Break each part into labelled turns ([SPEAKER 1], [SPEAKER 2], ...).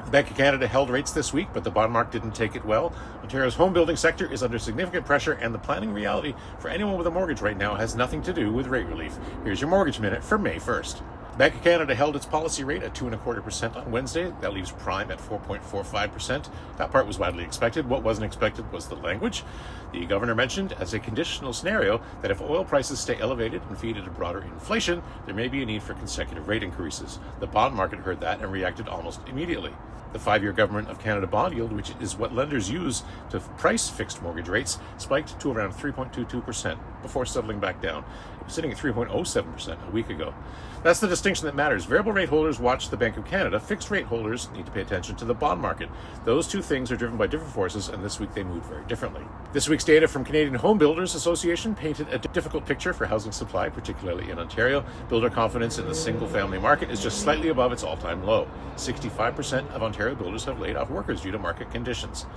[SPEAKER 1] The Bank of Canada held rates this week, but the bond market didn't take it well. Ontario's home building sector is under significant pressure, and the planning reality for anyone with a mortgage right now has nothing to do with rate relief. Here's your Mortgage Minute for May 1st. The Bank of Canada held its policy rate at 2.25% on Wednesday. That leaves prime at 4.45%. That part was widely expected. What wasn't expected was the language. The governor mentioned as a conditional scenario that if oil prices stay elevated and feed into broader inflation, there may be a need for consecutive rate increases. The bond market heard that and reacted almost immediately. The 5-year Government of Canada bond yield, which is what lenders use to price fixed mortgage rates, spiked to around 3.22% before settling back down. It was sitting at 3.07% a week ago. That's the distinction that matters. Variable rate holders watch the Bank of Canada. Fixed rate holders need to pay attention to the bond market. Those two things are driven by different forces, and this week they moved very differently. This week's data from Canadian Home Builders Association painted a difficult picture for housing supply, particularly in Ontario. Builder confidence in the single-family market is just slightly above its all-time low. 65% of Ontario builders have laid off workers due to market conditions.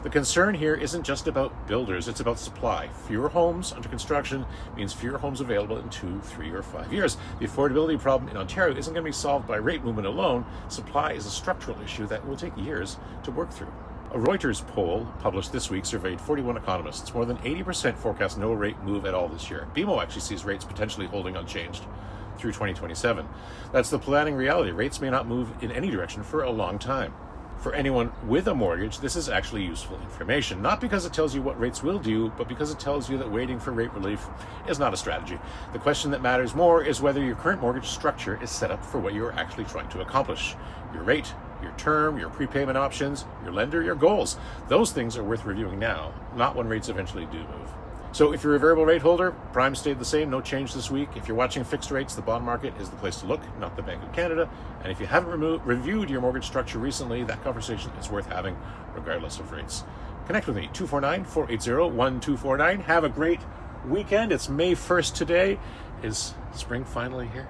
[SPEAKER 1] The concern here isn't just about builders, it's about supply. Fewer homes under construction means fewer homes available in 2, 3, or 5 years. The affordability problem in Ontario isn't going to be solved by rate movement alone. Supply is a structural issue that will take years to work through. A Reuters poll published this week surveyed 41 economists. More than 80% forecast no rate move at all this year. BMO actually sees rates potentially holding unchanged through 2027. That's the planning reality. Rates may not move in any direction for a long time. For anyone with a mortgage, this is actually useful information, not because it tells you what rates will do, but because it tells you that waiting for rate relief is not a strategy. The question that matters more is whether your current mortgage structure is set up for what you're actually trying to accomplish. Your rate, your term, your prepayment options, your lender, your goals. Those things are worth reviewing now, not when rates eventually do move. So if you're a variable rate holder, prime stayed the same, no change this week. If you're watching fixed rates, the bond market is the place to look, not the Bank of Canada. And if you haven't reviewed your mortgage structure recently, that conversation is worth having regardless of rates. Connect with me, 249-480-1249. Have a great weekend. It's May 1st today. Is spring finally here?